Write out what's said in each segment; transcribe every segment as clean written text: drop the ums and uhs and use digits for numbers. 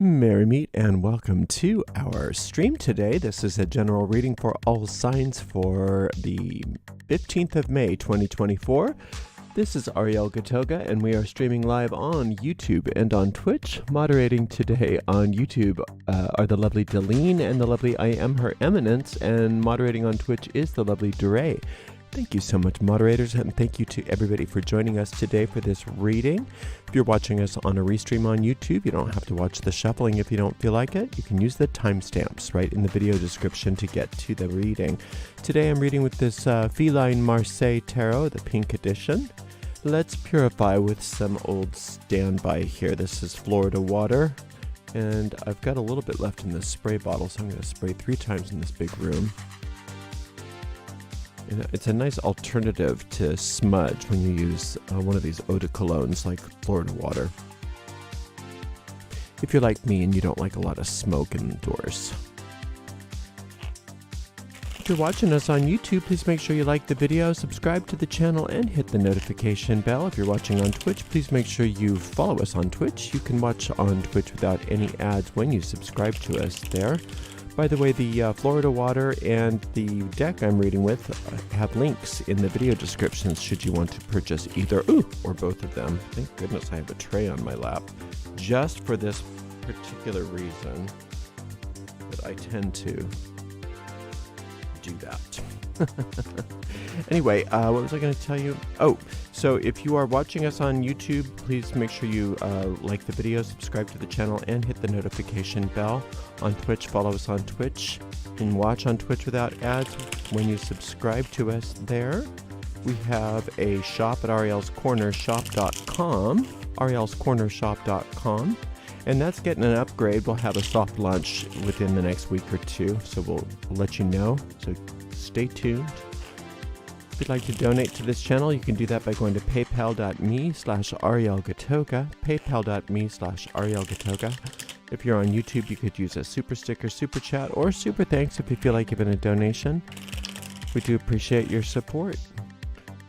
Merry meet and welcome to our stream today. This is a general reading for all signs for the 15th of May 2024. This is Ariel and we are streaming live on YouTube and on Twitch. Moderating today on YouTube are the lovely Deline and the lovely I Am Her Eminence, and moderating on Twitch is the lovely Duray. Thank you so much, moderators, and thank you to everybody for joining us today for this reading. If you're watching us on a restream on YouTube, you don't have to watch the shuffling if you don't feel like it. You can use the timestamps right in the video description to get to the reading. Today I'm reading with this Feline Marseille Tarot, the pink edition. Let's purify with some old standby here. This is Florida water, and I've got a little bit left in this spray bottle, so I'm going to spray 3 times in this big room. And it's a nice alternative to smudge when you use one of these eau de colognes like Florida water. If you're like me and you don't like a lot of smoke indoors. If you're watching us on YouTube, please make sure you like the video, subscribe to the channel, and hit the notification bell. If you're watching on Twitch, please make sure you follow us on Twitch. You can watch on Twitch without any ads when you subscribe to us there. By the way, the Florida water and the deck I'm reading with have links in the video descriptions should you want to purchase either or both of them. Thank goodness I have a tray on my lap just for this particular reason that I tend to do that. Anyway, what was I going to tell you? Oh, so if you are watching us on YouTube, please make sure you like the video, subscribe to the channel, and hit the notification bell. On Twitch, follow us on Twitch. You can watch on Twitch without ads when you subscribe to us there. We have a shop at arielscornershop.com, arielscornershop.com, and that's getting an upgrade. We'll have a soft launch within the next week or two, so we'll let you know, so stay tuned. If you'd like to donate to this channel, you can do that by going to paypal.me/arielgatoga, paypal.me/arielgatoga. If you're on YouTube, you could use a super sticker, super chat, or super thanks if you feel like giving a donation. We do appreciate your support.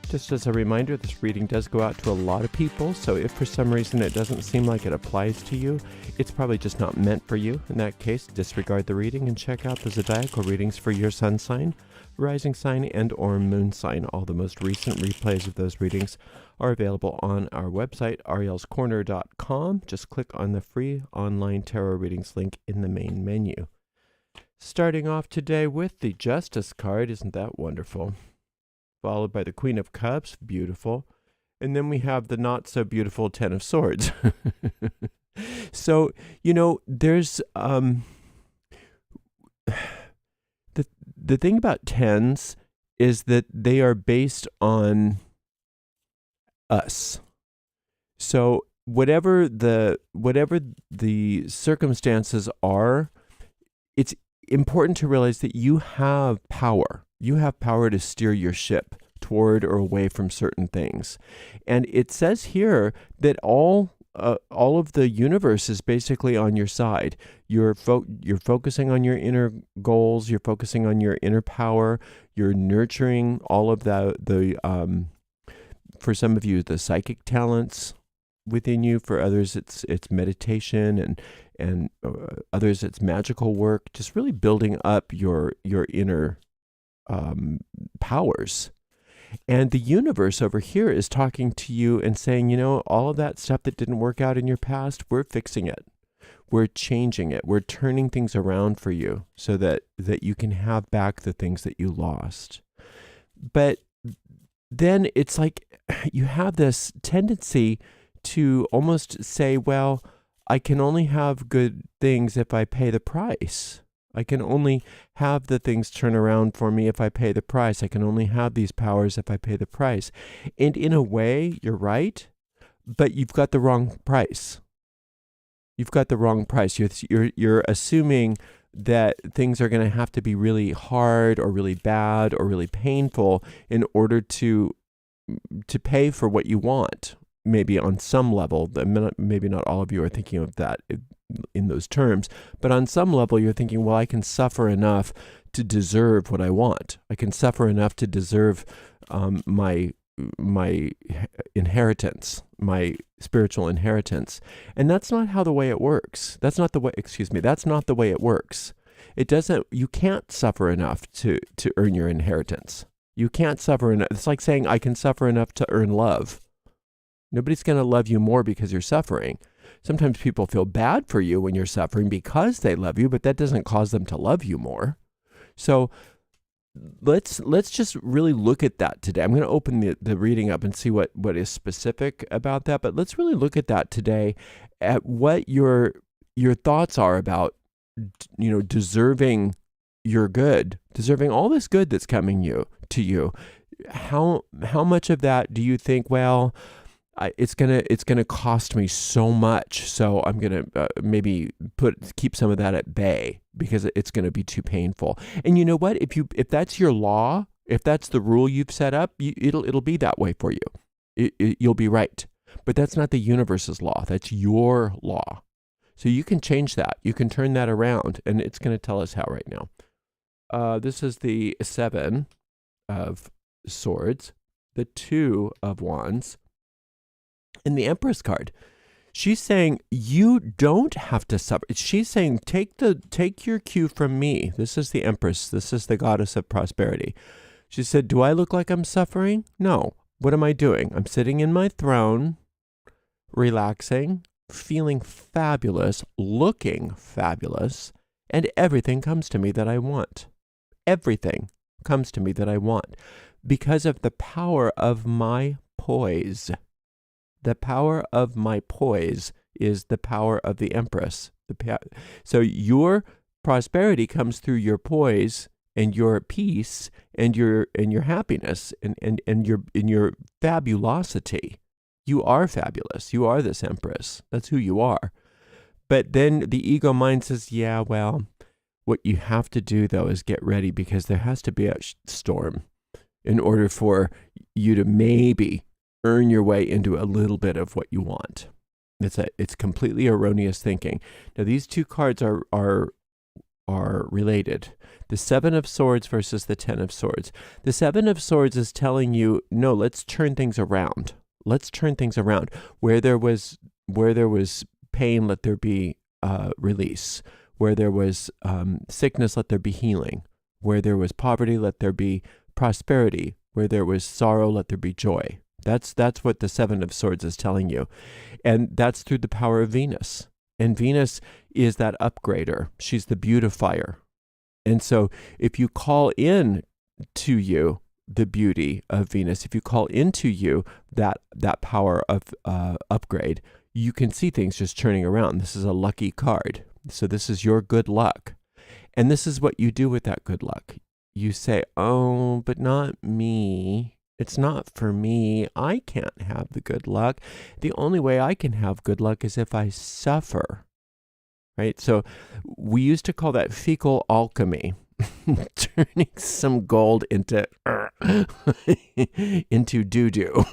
Just as a reminder, this reading does go out to a lot of people, so if for some reason it doesn't seem like it applies to you, it's probably just not meant for you. In that case, disregard the reading and check out the zodiacal readings for your sun sign, rising sign, and or moon sign. All the most recent replays of those readings are available on our website, arielscorner.com. Just click on the free online tarot readings link in the main menu. Starting off today with the Justice card, isn't that wonderful? Followed by the Queen of Cups, beautiful. And then we have the not so beautiful Ten of Swords. So, you know, there's the thing about tens is that they are based on us. So whatever the circumstances are, it's important to realize that you have power. You have power to steer your ship toward or away from certain things. And it says here that all of the universe is basically on your side. You're focusing on your inner goals. You're focusing on your inner power. You're nurturing all of the for some of you, the psychic talents within you. For others, it's meditation, and others, it's magical work. Just really building up your inner powers. And the universe over here is talking to you and saying, you know, all of that stuff that didn't work out in your past, we're fixing it. We're changing it. We're turning things around for you so that you can have back the things that you lost. But then it's like you have this tendency to almost say, well, I can only have good things if I pay the price. I can only have the things turn around for me if I pay the price. I can only have these powers if I pay the price. And in a way, you're right, but you've got the wrong price. You've got the wrong price. You're assuming that things are going to have to be really hard or really bad or really painful in order to pay for what you want. Maybe on some level, maybe not all of you are thinking of that in those terms, but on some level you're thinking, well, I can suffer enough to deserve what I want. I can suffer enough to deserve my my inheritance, my spiritual inheritance. And that's not how the way it works. That's not the way, that's not the way it works. It doesn't, you can't suffer enough to earn your inheritance. You can't suffer enough. It's like saying, I can suffer enough to earn love. Nobody's going to love you more because you're suffering. Sometimes people feel bad for you when you're suffering because they love you, but that doesn't cause them to love you more. So let's just really look at that today. I'm going to open the reading up and see what is specific about that, but let's really look at that today, at what your thoughts are about, deserving your good, deserving all this good that's coming to you. How much of that do you think, well, it's gonna cost me so much, so I'm gonna maybe keep some of that at bay because it's gonna be too painful. And you know what? If that's your law, if that's the rule you've set up, it'll be that way for you. You'll be right. But that's not the universe's law. That's your law. So you can change that. You can turn that around, and it's going to tell us how right now. This is the 7 of Swords, the 2 of Wands, and the Empress card. She's saying you don't have to suffer. She's saying take your cue from me. This is the Empress. This is the goddess of prosperity. She said, do I look like I'm suffering? No. What am I doing? I'm sitting in my throne, relaxing, feeling fabulous, looking fabulous, and everything comes to me that I want. Everything comes to me that I want because of the power of my poise. The power of my poise is the power of the Empress. So your prosperity comes through your poise and your peace and your happiness and your fabulosity. You are fabulous. You are this Empress. That's who you are. But then the ego mind says, yeah, well, what you have to do, though, is get ready because there has to be a storm in order for you to maybe earn your way into a little bit of what you want. It's completely erroneous thinking. Now, these two cards are related. The 7 of Swords versus the 10 of Swords. The 7 of Swords is telling you, no, let's turn things around. Let's turn things around. Where there was pain, let there be release. Where there was sickness, let there be healing. Where there was poverty, let there be prosperity. Where there was sorrow, let there be joy. That's what the 7 of Swords is telling you. And that's through the power of Venus. And Venus is that upgrader. She's the beautifier. And so if you call in to you the beauty of Venus, if you call into you that power of upgrade, you can see things just turning around. This is a lucky card. So this is your good luck. And this is what you do with that good luck. You say, oh, but not me. It's not for me. I can't have the good luck. The only way I can have good luck is if I suffer. Right? So we used to call that fecal alchemy. Turning some gold into doo-doo.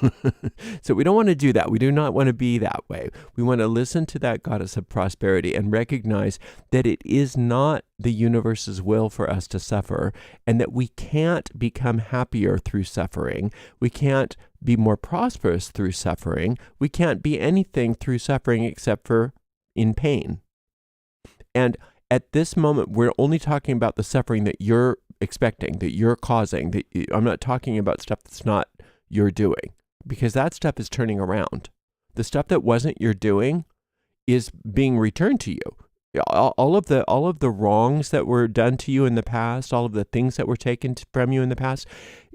So we don't want to do that. We do not want to be that way. We want to listen to that goddess of prosperity and recognize that it is not the universe's will for us to suffer, and that we can't become happier through suffering. We can't be more prosperous through suffering. We can't be anything through suffering except for in pain. And at this moment, we're only talking about the suffering that you're expecting, that you're causing. I'm not talking about stuff that's not your doing, because that stuff is turning around. The stuff that wasn't your doing is being returned to you. All of the wrongs that were done to you in the past, all of the things that were taken from you in the past,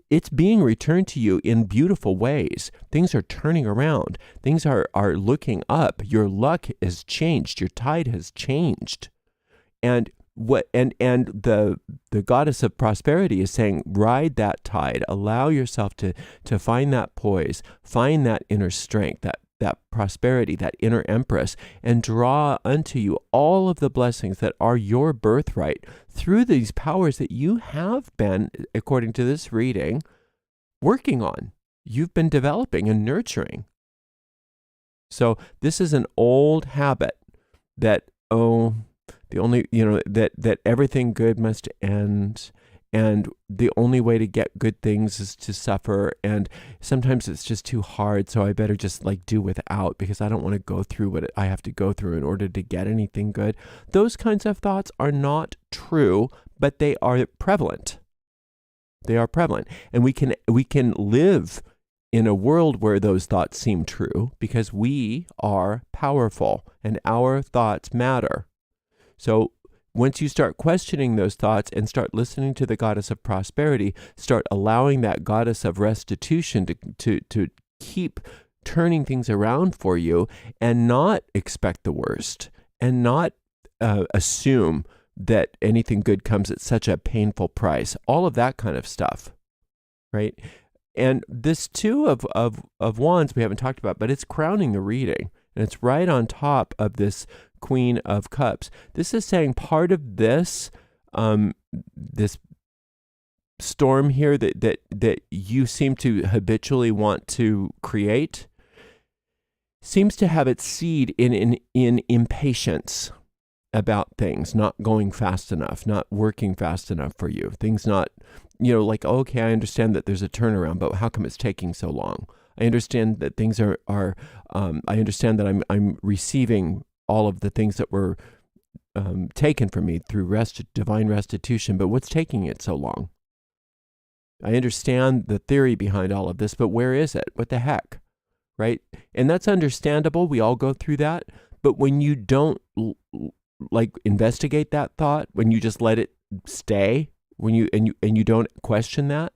it's being returned to you in beautiful ways. Things are turning around. Things are looking up. Your luck has changed. Your tide has changed. And the goddess of prosperity is saying, ride that tide, allow yourself to find that poise, find that inner strength, that prosperity, that inner Empress, and draw unto you all of the blessings that are your birthright through these powers that you have been, according to this reading, working on. You've been developing and nurturing. So this is an old habit that, that everything good must end, And the only way to get good things is to suffer. And sometimes it's just too hard. So I better just do without, because I don't want to go through what I have to go through in order to get anything good. Those kinds of thoughts are not true, but they are prevalent. They are prevalent. And we can live in a world where those thoughts seem true because we are powerful and our thoughts matter. So once you start questioning those thoughts and start listening to the goddess of prosperity, start allowing that goddess of restitution to keep turning things around for you, and not expect the worst, and not assume that anything good comes at such a painful price. All of that kind of stuff, right? And this Two of Wands we haven't talked about, but it's crowning the reading. And it's right on top of this Queen of Cups. This is saying part of this, this storm here that you seem to habitually want to create, seems to have its seed in impatience about things not going fast enough, not working fast enough for you. Things not, okay, I understand that there's a turnaround, but how come it's taking so long? I understand that things are I understand that I'm receiving all of the things that were taken from me through divine restitution, but what's taking it so long? I understand the theory behind all of this, but where is it? What the heck? Right? And that's understandable. We all go through that. But when you don't investigate that thought, when you just let it stay, when you don't question that,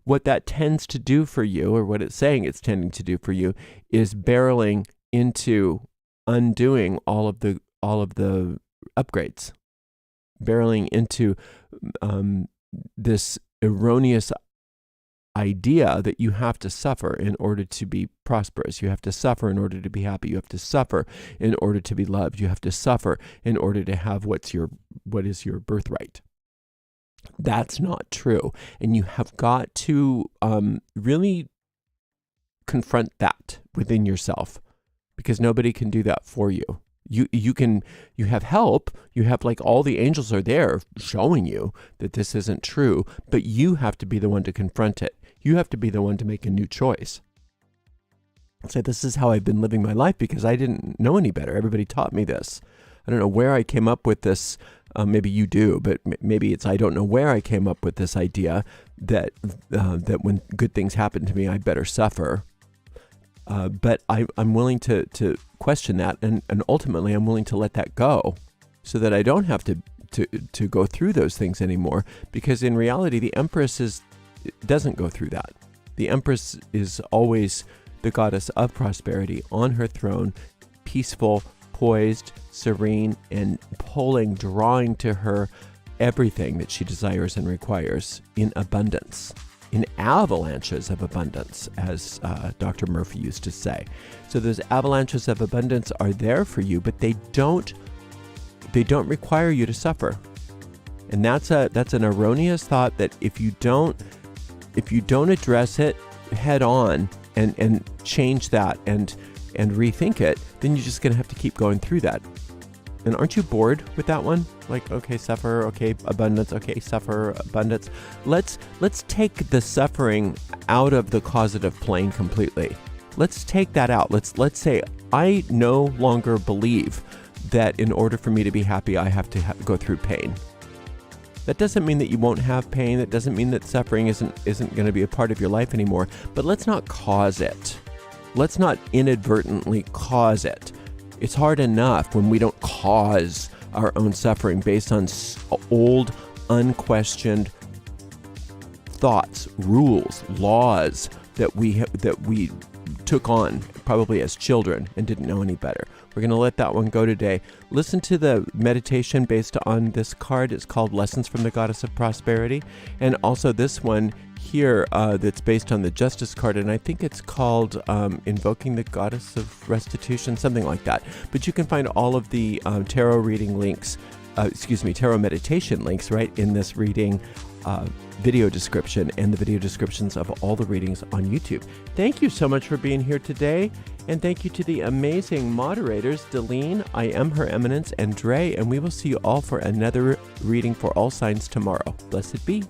what that tends to do for you, or what it's saying it's tending to do for you, is barreling into undoing all of the upgrades, barreling into this erroneous idea that you have to suffer in order to be prosperous. You have to suffer in order to be happy. You have to suffer in order to be loved. You have to suffer in order to have what is your birthright. That's not true. And you have got to really confront that within yourself, because nobody can do that for you. You have help. You have all the angels are there showing you that this isn't true, but you have to be the one to confront it. You have to be the one to make a new choice. So this is how I've been living my life, because I didn't know any better. Everybody taught me this. I don't know where I came up with this. Maybe you do, but maybe I don't know where I came up with this idea that when good things happen to me, I better suffer. But I'm willing to question that, and ultimately I'm willing to let that go, so that I don't have to go through those things anymore. Because in reality, the Empress doesn't go through that. The Empress is always the goddess of prosperity on her throne, peaceful, poised, serene, and drawing to her everything that she desires and requires in abundance, in avalanches of abundance, as Dr. Murphy used to say. So those avalanches of abundance are there for you, but they don't require you to suffer. And that's an erroneous thought, that if you don't address it head on and change that and rethink it, then you're just going to have to keep going through that. And aren't you bored with that one? Okay, suffer, okay, abundance, okay, suffer, abundance. Let's take the suffering out of the causative plane completely. Let's take that out. Let's say, I no longer believe that in order for me to be happy, I have to go through pain. That doesn't mean that you won't have pain. That doesn't mean that suffering isn't going to be a part of your life anymore. But let's not cause it. Let's not inadvertently cause it. It's hard enough when we don't cause our own suffering based on old, unquestioned thoughts, rules, laws that we took on probably as children and didn't know any better. We're going to let that one go today. Listen to the meditation based on this card. It's called Lessons from the Goddess of Prosperity. And also this one here that's based on the Justice card, and I think it's called Invoking the Goddess of Restitution, something like that. But you can find all of the tarot reading links, tarot meditation links right in this reading video description, and the video descriptions of all the readings on YouTube. Thank you so much for being here today, and thank you to the amazing moderators, Delene, I Am Her Eminence, and Dre, and we will see you all for another reading for all signs tomorrow. Blessed be.